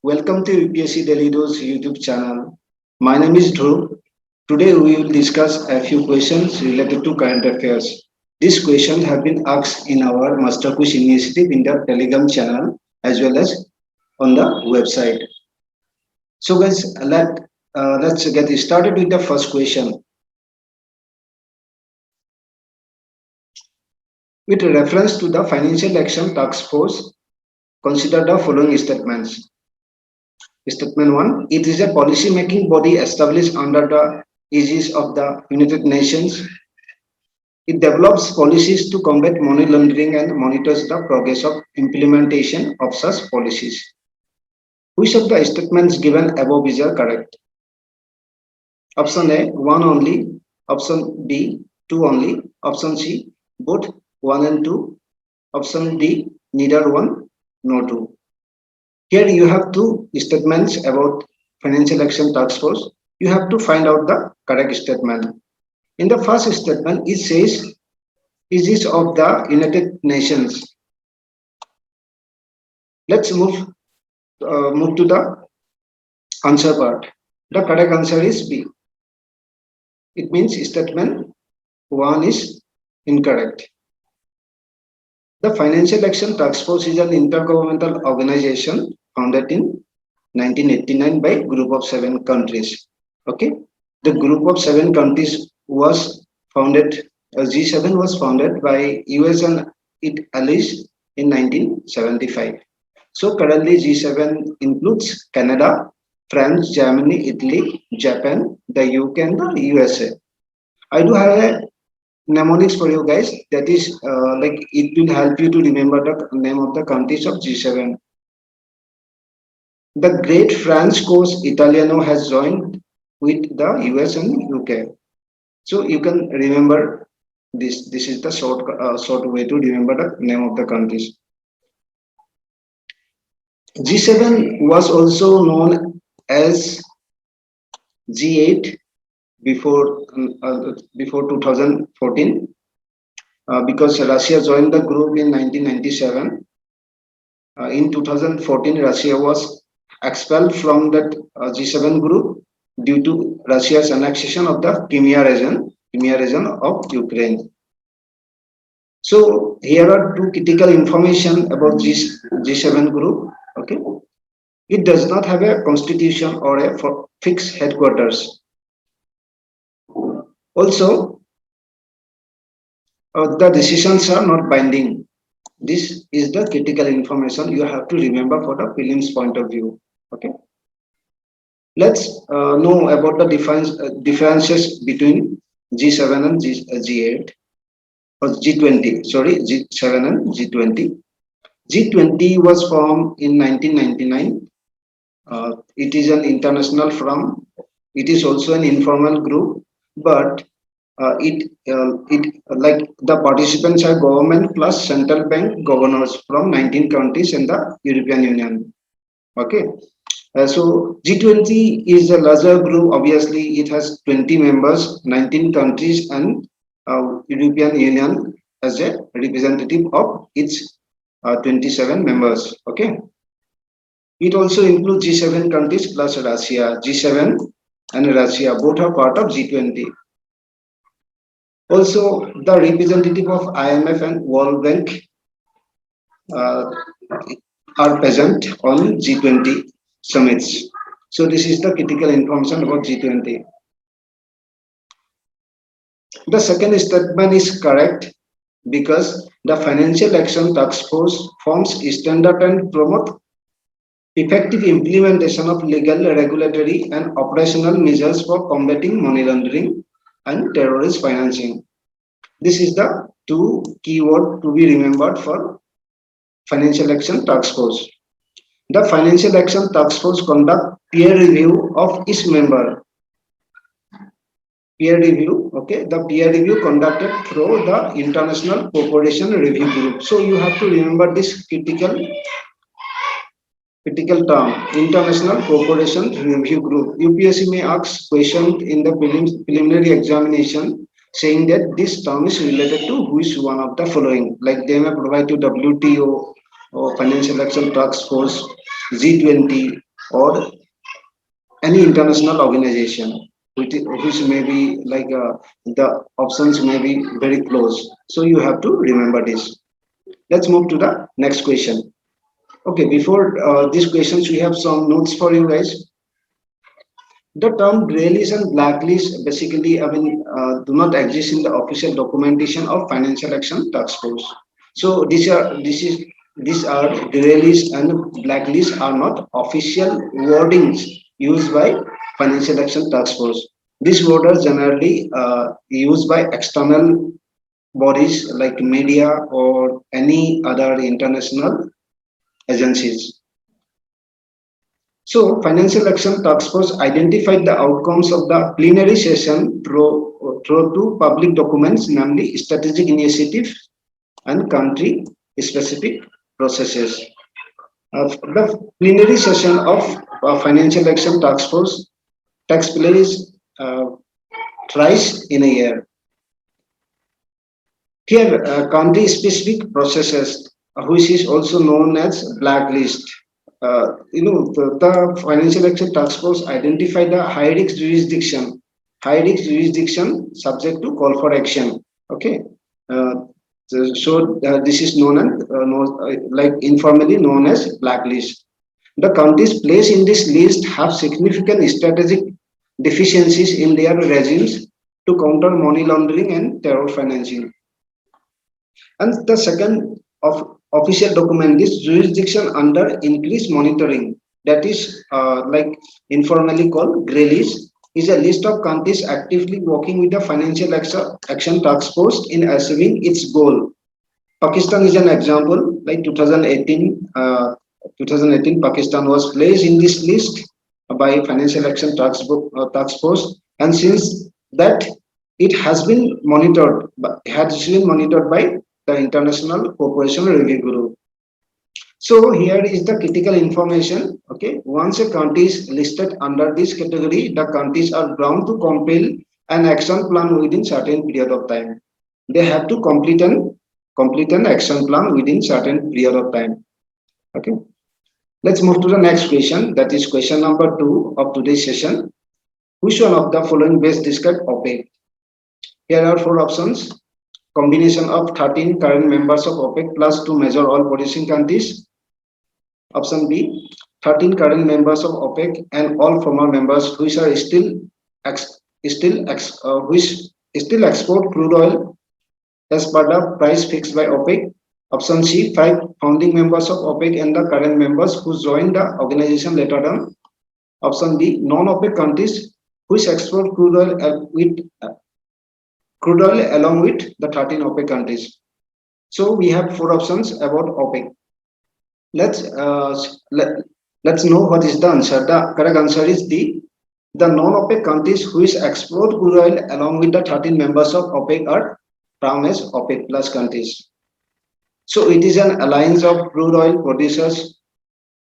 Welcome to UPSC Daily Dose YouTube channel. My name is Dhruv. Today we will discuss a few questions related to current affairs. These questions have been asked in our Master Quiz initiative in the Telegram channel as well as on the website. So guys, let's get started with the first question. With reference to the Financial Action Task Force, consider the following statements. Statement 1. It is a policy-making body established under the aegis of the United Nations. It develops policies to combat money laundering and monitors the progress of implementation of such policies. Which of the statements given above is correct? Option A, one only. Option B, two only. Option C, both one and two. Option D, neither one nor two. Here you have two statements about Financial Action Task Force. You have to find out the correct statement. In the first statement, it says, "Aegis of the United Nations." Let's move to the answer part. The correct answer is B. It means statement 1 is incorrect. The Financial Action Task Force is an intergovernmental organization founded in 1989 by a group of 7 countries. Okay, the group of 7 countries was founded. G7 was founded by US and its allies in 1975. So currently G7 includes Canada, France, Germany, Italy, Japan, the UK, and the USA. I do have a mnemonics for you guys. That is like it will help you to remember the name of the countries of G7. The Great French Course Italiano has joined with the US and UK. So you can remember this. This is the short way to remember the name of the countries. G7 was also known as G8 before 2014 because Russia joined the group in 1997. In 2014, Russia was expelled from that G7 group due to Russia's annexation of the Crimea region of Ukraine. So here are two critical information about G7 group. Okay, it does not have a constitution or a fixed headquarters. Also, the decisions are not binding. This is the critical information you have to remember for the prelims point of view. Okay. Let's know about the differences between G7 and G8 or G20. Sorry, G7 and G20. G20 was formed in 1999. It is an international forum. It is also an informal group, but it like the participants are government plus central bank governors from 19 countries in the European Union. Okay, so G20 is a larger group. Obviously, it has 20 members, 19 countries, and European Union as a representative of its 27 members. Okay, it also includes G7 countries plus Russia. G7 and Russia both are part of G20. Also, the representative of IMF and World Bank are present on G20 summits. So this is the critical information about G20. The second statement is correct because the Financial Action Task Force forms standard and promote effective implementation of legal, regulatory, and operational measures for combating money laundering and terrorist financing. This is the two keywords to be remembered for Financial Action Task Force. The Financial Action Task Force conduct peer review of each member. Peer review, okay, the peer review conducted through the International Cooperation Review Group. So you have to remember this critical term, International Cooperation Review Group. UPSC may ask question in the preliminary examination saying that this term is related to which one of the following. Like they may provide to WTO or Financial Action Task Force, G20, or any international organization, which may be like the options may be very close. So you have to remember this. Let's move to the next question. Okay, before these questions, we have some notes for you guys. The term grey list and blacklist basically, do not exist in the official documentation of Financial Action Task Force. So these are grey list and blacklist are not official wordings used by Financial Action Task Force. These words are generally used by external bodies like media or any other international agencies. So, Financial Action Task Force identified the outcomes of the plenary session through two public documents, namely strategic initiative and country specific processes. The plenary session of Financial Action Task Force takes place thrice in a year. Here, country specific processes, which is also known as blacklist. The Financial Action Task Force identified the high risk jurisdiction subject to call for action. Okay, uh, this is like informally known as blacklist. The countries placed in this list have significant strategic deficiencies in their regimes to counter money laundering and terror financing. And the second of official document is jurisdiction under increased monitoring. That is like informally called grey list, is a list of countries actively working with the Financial Action Task Force in achieving its goal. Pakistan is an example. Like 2018, Pakistan was placed in this list by Financial Action Task Force, and since that it has been monitored by the International Cooperation Review Group. So here is the critical information. Okay, once a country is listed under this category, the countries are bound to compile an action plan within certain period of time. They have to complete an action plan within certain period of time. Okay, let's move to the next question. That is question number 2 of today's session. Which one of the following best describe OPEC? Here are four options. Combination of 13 current members of OPEC plus two major oil producing countries. Option B, 13 current members of OPEC and all former members which are which still export crude oil as per the price fixed by OPEC. Option C, 5 founding members of OPEC and the current members who joined the organization later on. Option D, non-OPEC countries which export crude oil along with the 13 OPEC countries. So we have four options about OPEC. Let's know what is the answer. The correct answer is D. The non-OPEC countries which export crude oil along with the 13 members of OPEC are termed as OPEC plus countries. So it is an alliance of crude oil producers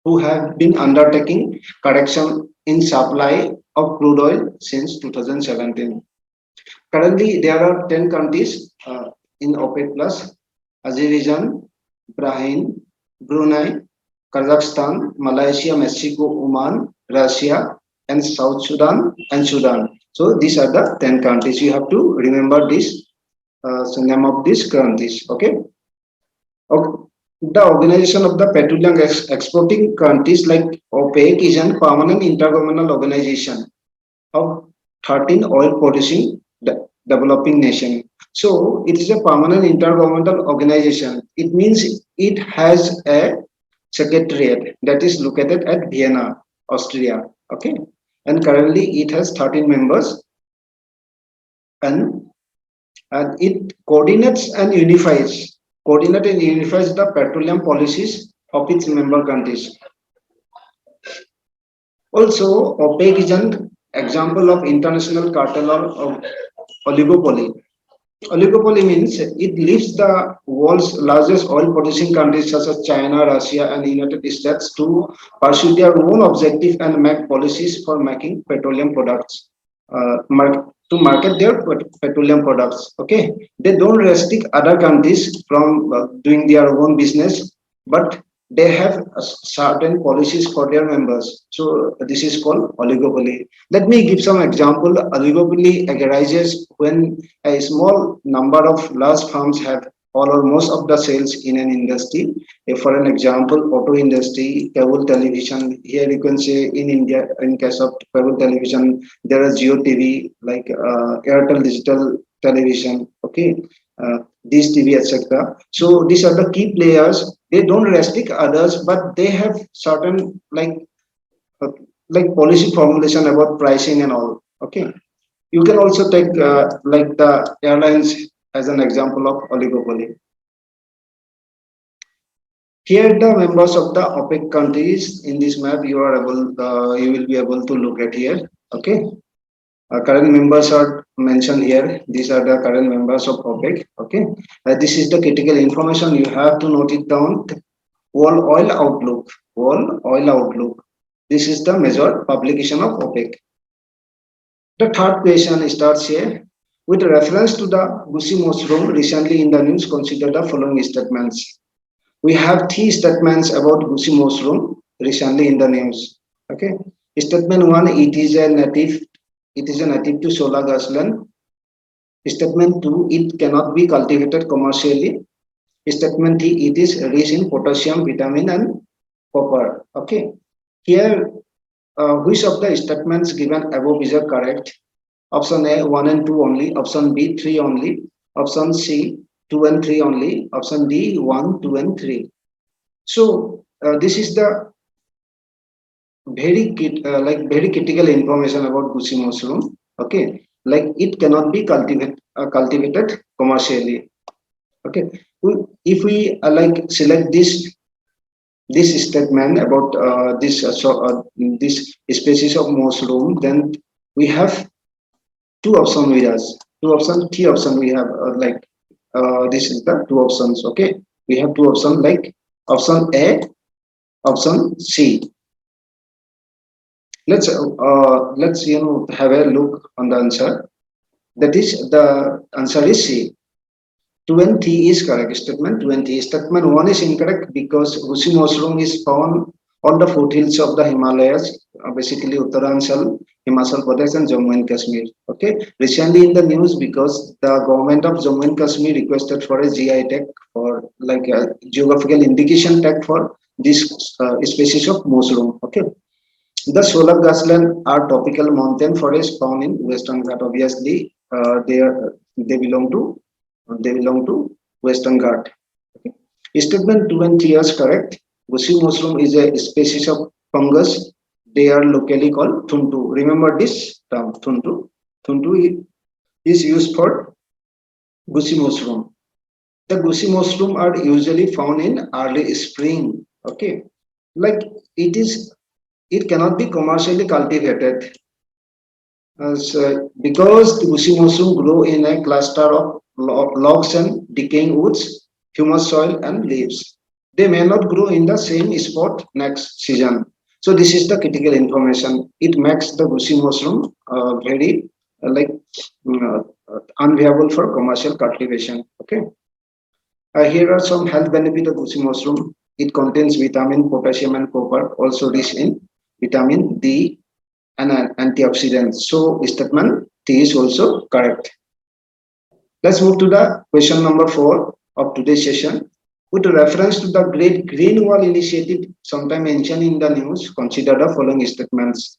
who have been undertaking correction in supply of crude oil since 2017. Currently, there are 10 countries in OPEC plus: Azerbaijan, Bahrain, Brunei, Kazakhstan, Malaysia, Mexico, Oman, Russia, and South Sudan and Sudan. So these are the 10 countries. You have to remember this name of these countries. Okay. The Organization of the Petroleum Exporting Countries like OPEC is a permanent intergovernmental organization of 13 oil producing developing nation. So it is a permanent intergovernmental organization. It means it has a secretariat that is located at Vienna, Austria. Okay, and currently it has 13 members, and it coordinates and unifies the petroleum policies of its member countries. Also, OPEC is an example of international cartel or oligopoly. Oligopoly means it leaves the world's largest oil producing countries such as China, Russia, and the United States to pursue their own objective and make policies for making petroleum products, to market their petroleum products. Okay, they don't restrict other countries from doing their own business, but they have certain policies for their members. So this is called oligopoly. Let me give some example. Oligopoly arises when a small number of large firms have all or most of the sales in an industry. If for an example, auto industry, cable television, here you can say in India, in case of cable television, there is Jio TV, like Airtel Digital Television, okay, Dish TV, etc. So these are the key players. They don't restrict others, but they have certain uh, like policy formulation about pricing and all. Okay, you can also take like the airlines as an example of oligopoly. Here, the members of the OPEC countries in this map you will be able to look at here. Okay, current members are mentioned here. These are the current members of OPEC. Okay, this is the critical information. You have to note it down. World Oil Outlook. World Oil Outlook. This is the major publication of OPEC. The third question starts here. With reference to the Gucci mushroom recently in the news, consider the following statements. We have three statements about Gucci mushroom recently in the news. Okay. Statement one, it is a native to solar grassland. Statement two, it cannot be cultivated commercially. Statement three, it is rich in potassium, vitamin, and copper. Okay. Here, which of the statements given above is correct? Option A, 1 and 2 only. Option B, 3 only. Option C, 2 and 3 only. Option D, 1, 2 and 3. So this is the very critical information about Gucci mushroom. Okay, like it cannot be cultivated commercially. Okay, if we select this statement about this species of mushroom, then we have two options with us. Three options we have this is the two options. Okay, we have two options like option A, option C. Let's have a look on the answer. That is the answer is C. 2 and 3 is correct. Statement 2 and 3. Statement 1 is incorrect because Gucci mushroom is found on the foothills of the Himalayas, basically Uttaranchal, Himachal Pradesh, and Jammu and Kashmir. Okay. Recently in the news because the government of Jammu and Kashmir requested for a GI tag for like a geographical indication tag for this species of mushroom. Okay. The solar grassland are tropical mountain forests found in Western Ghat. Obviously, they belong to Western Ghat. Okay. Statement 2 and 3 is correct. Gucci mushroom is a species of fungus. They are locally called thuntu. Remember this term, thuntu. Thuntu is used for Gucci mushroom. The Gucci mushroom are usually found in early spring. Okay, like it cannot be commercially cultivated because the Gucci mushroom grow in a cluster of logs and decaying woods, humus soil, and leaves. They may not grow in the same spot next season. So this is the critical information. It makes the Gucci mushroom very unviable for commercial cultivation. Okay. Here are some health benefits of Gucci mushroom. It contains vitamin, potassium, and copper, also rich in vitamin D and antioxidants. So statement T is also correct. Let's move to the question number 4 of today's session. With reference to the Great Green Wall Initiative, sometime mentioned in the news, consider the following statements.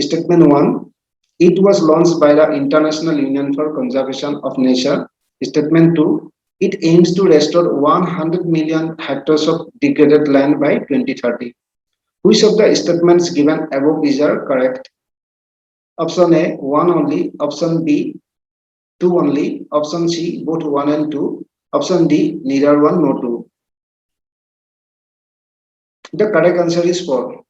Statement 1, it was launched by the International Union for Conservation of Nature. Statement 2, it aims to restore 100 million hectares of degraded land by 2030. Which of the statements given above is correct? Option A, 1 only. Option B, 2 only. Option C, both 1 and 2. Option D, neither 1 nor 2. The correct answer is 4.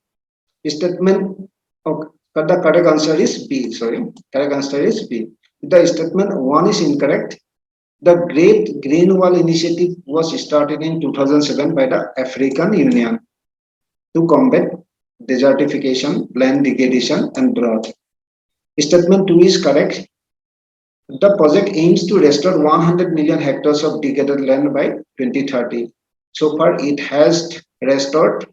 Statement, okay, the correct answer is B. Sorry, correct answer is B. The statement 1 is incorrect. The Great Green Wall Initiative was started in 2007 by the African Union to combat desertification, land degradation, and drought. Statement 2 is correct. The project aims to restore 100 million hectares of degraded land by 2030. So far, it has restored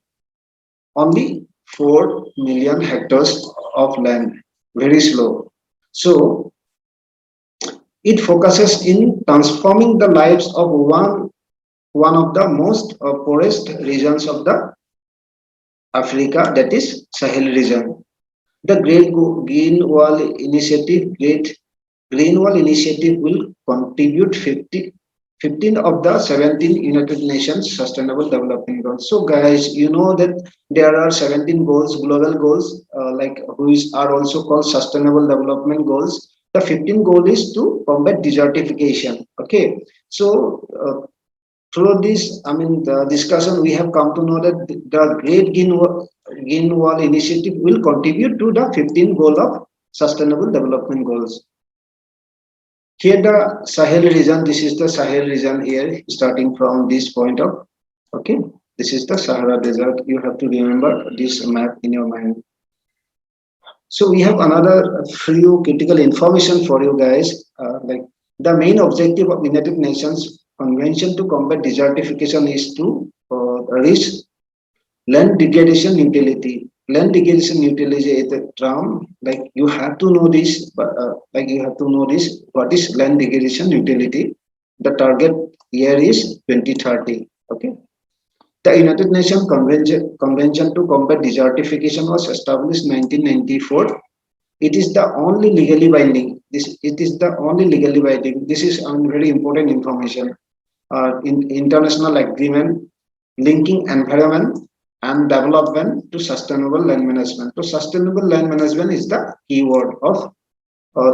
only 4 million hectares of land, very slow. So it focuses in transforming the lives of one of the most poorest regions of the Africa, that is Sahel region. The Green Wall Initiative, Great Green Wall Initiative will contribute 15 of the 17 United Nations Sustainable Development Goals. So, guys, you know that there are 17 goals, global goals, like which are also called Sustainable Development Goals. The 15th goal is to combat desertification. Okay, so through this, I mean, the discussion, we have come to know that the Green Wall Initiative will contribute to the 15th goal of Sustainable Development Goals. Here the Sahel region, this is the Sahel region here, starting from this point of, okay, this is the Sahara Desert. You have to remember this map in your mind. So we have another few critical information for you guys. Like the main objective of United Nations Convention to combat desertification is to reach land degradation neutrality. Land degradation neutrality is a term, like you have to know this, but like you have to know this. What is land degradation neutrality? The target year is 2030. Okay. The United Nations Convention to combat desertification was established in 1994. It is the only legally binding. It is the only legally binding. This is very important information. International agreement linking environment and development to sustainable land management. So sustainable land management is the keyword of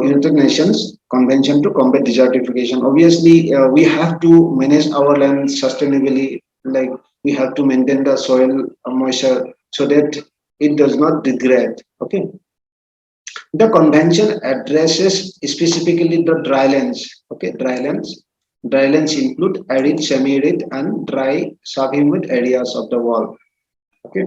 United Nations Convention to combat desertification. Obviously, we have to manage our land sustainably. Like we have to maintain the soil moisture so that it does not degrade. Okay. The convention addresses specifically the drylands. Okay, drylands. Drylands include arid, semi-arid, and dry subhumid areas of the world. Okay.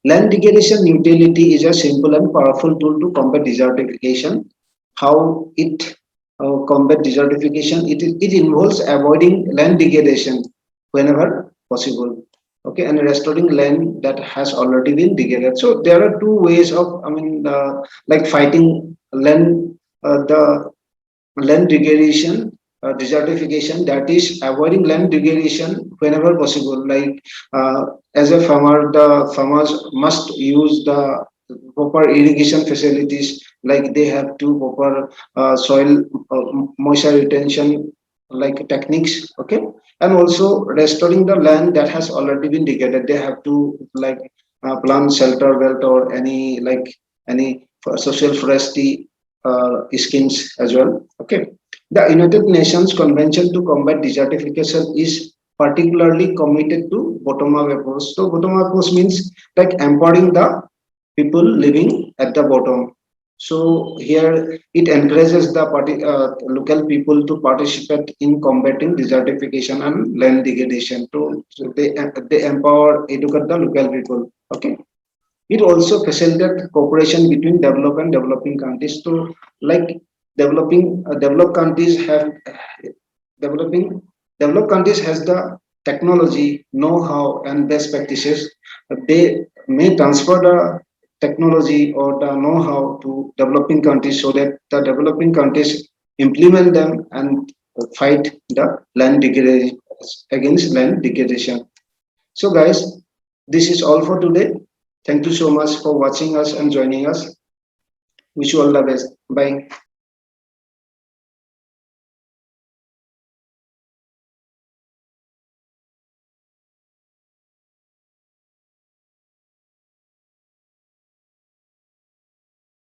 Land degradation neutrality is a simple and powerful tool to combat desertification. How it combat desertification? It involves avoiding land degradation whenever possible. Okay, and restoring land that has already been degraded. So there are two ways of, I mean, like fighting the land degradation, desertification, that is avoiding land degradation whenever possible. Like as a farmer, the farmers must use the proper irrigation facilities, like they have to proper soil moisture retention like techniques. Okay, and also restoring the land that has already been degraded, they have to like plant shelter belt or any social forestry schemes as well. Okay, the United Nations Convention to combat desertification is particularly committed to bottom up approach. So bottom up approach means like empowering the people living at the bottom. So here it encourages the local people to participate in combating desertification and land degradation. So they empower, educate the local people. Okay. It also facilitates cooperation between developed and developing countries. So, like developed countries have developing developed countries has the technology, know-how, and best practices. They may transfer the technology or the know-how to developing countries so that the developing countries implement them and fight the land degradation against land degradation. So, guys, this is all for today. Thank you so much for watching us and joining us. Wish you all the best. Bye.